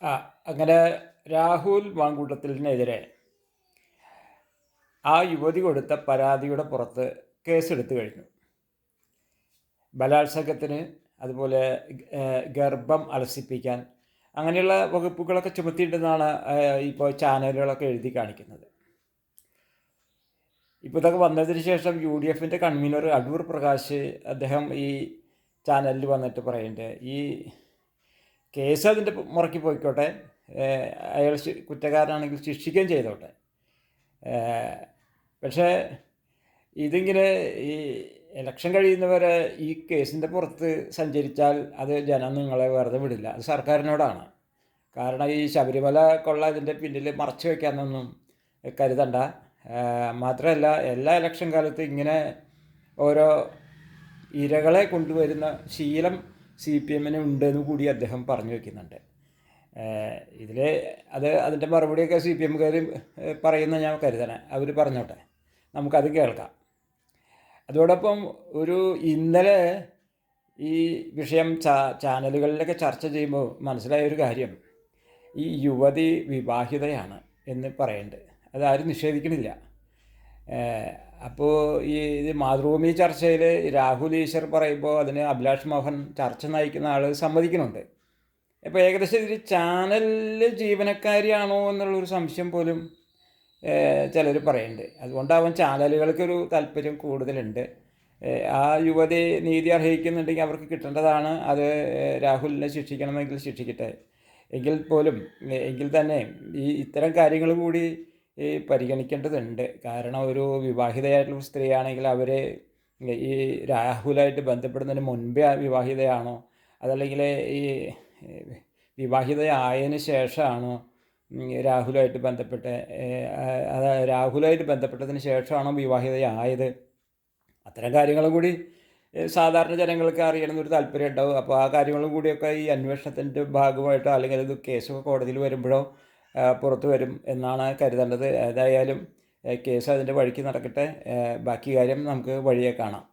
ആ അങ്ങനെ രാഹുൽ മാങ്കൂട്ടത്തിനെതിരെ ആ യുവതി കൊടുത്ത പരാതിയുടെ പുറത്ത് കേസെടുത്തു കഴിഞ്ഞു. ബലാത്സംഗത്തിന്, അതുപോലെ ഗർഭം അലസിപ്പിക്കാൻ, അങ്ങനെയുള്ള വകുപ്പുകളൊക്കെ ചുമത്തിയിട്ടുണ്ടെന്നാണ് ഇപ്പോൾ ചാനലുകളൊക്കെ എഴുതി കാണിക്കുന്നത്. ഇപ്പോൾ ഇതൊക്കെ വന്നതിന് ശേഷം UDFൻ്റെ കൺവീനർ അടൂർ പ്രകാശ് അദ്ദേഹം ഈ ചാനലിൽ വന്നിട്ട് പറയുന്നുണ്ട്, ഈ കേസ് അതിൻ്റെ മുറയ്ക്ക് പോയിക്കോട്ടെ, അയാൾ കുറ്റക്കാരനാണെങ്കിൽ ശിക്ഷിക്കുകയും ചെയ്തോട്ടെ, പക്ഷേ ഇതിങ്ങനെ ഈ ഇലക്ഷൻ കഴിയുന്നവരെ ഈ കേസിൻ്റെ പുറത്ത് സഞ്ചരിച്ചാൽ അത് ജനം നിങ്ങളെ വെറുതെ വിടില്ല. അത് സർക്കാരിനോടാണ്. കാരണം ഈ ശബരിമല കൊള്ള ഇതിൻ്റെ പിന്നിൽ മറച്ചു വയ്ക്കാനൊന്നും കരുതണ്ട. മാത്രമല്ല, എല്ലാ ഇലക്ഷൻ കാലത്തും ഇങ്ങനെ ഓരോ ഇരകളെ കൊണ്ടുവരുന്ന ശീലം CPM ഉണ്ടെന്ന് കൂടി അദ്ദേഹം പറഞ്ഞു വയ്ക്കുന്നുണ്ട്. ഇതിൽ അതിൻ്റെ മറുപടിയൊക്കെ CPMകാർ പറയുന്ന ഞാൻ കരുതണേ, അവർ പറഞ്ഞോട്ടെ, നമുക്കത് കേൾക്കാം. അതോടൊപ്പം ഇന്നലെ ഈ വിഷയം ചാനലുകളിലൊക്കെ ചർച്ച ചെയ്യുമ്പോൾ മനസ്സിലായൊരു കാര്യം, ഈ യുവതി വിവാഹിതയാണ് എന്ന് പറയുന്നുണ്ട്. അതാരും നിഷേധിക്കണില്ല. അപ്പോൾ ഇത് മാതൃഭൂമി ചർച്ചയിൽ രാഹുൽ ഈശ്വർ പറയുമ്പോൾ അതിന് അഭിലാഷ് മോഹൻ ചർച്ച നയിക്കുന്ന ആൾ സമ്മതിക്കുന്നുണ്ട്. അപ്പോൾ ഏകദേശം ഇത് ചാനലിൽ ജീവനക്കാരിയാണോ എന്നുള്ളൊരു സംശയം പോലും ചിലർ പറയുന്നുണ്ട്. അതുകൊണ്ടാവും ചാനലുകൾക്കൊരു താല്പര്യം കൂടുതലുണ്ട്. ആ യുവതി നീതി അർഹിക്കുന്നുണ്ടെങ്കിൽ അവർക്ക് കിട്ടേണ്ടതാണ്. അത് രാഹുലിനെ ശിക്ഷിക്കണമെങ്കിൽ ശിക്ഷിക്കട്ടെ. എങ്കിൽ തന്നെ ഇത്തരം കാര്യങ്ങൾ കൂടി പരിഗണിക്കേണ്ടതുണ്ട്. കാരണം ഒരു വിവാഹിതയായിട്ടുള്ള സ്ത്രീയാണെങ്കിൽ അവർ ഈ രാഹുലായിട്ട് ബന്ധപ്പെടുന്നതിന് മുൻപേ വിവാഹിതയാണോ, അതല്ലെങ്കിൽ ഈ വിവാഹിതയായതിന് ശേഷമാണോ രാഹുലായിട്ട് ബന്ധപ്പെട്ടതിന് ശേഷമാണോ വിവാഹിതയായത്? അത്തരം കാര്യങ്ങളും കൂടി സാധാരണ ജനങ്ങൾക്ക് അറിയണമെന്നൊരു താല്പര്യം ഉണ്ടാവും. അപ്പോൾ ആ കാര്യങ്ങളും കൂടിയൊക്കെ ഈ അന്വേഷണത്തിൻ്റെ ഭാഗമായിട്ടോ അല്ലെങ്കിൽ ഇത് കേസൊക്കെ കോടതിയിൽ വരുമ്പോഴോ പുറത്തു വരും എന്നാണ് കരുതേണ്ടത്. ഏതായാലും കേസ് അതിൻ്റെ വഴിക്ക് നടക്കട്ടെ. ബാക്കി കാര്യം നമുക്ക് വഴിയെ കാണാം.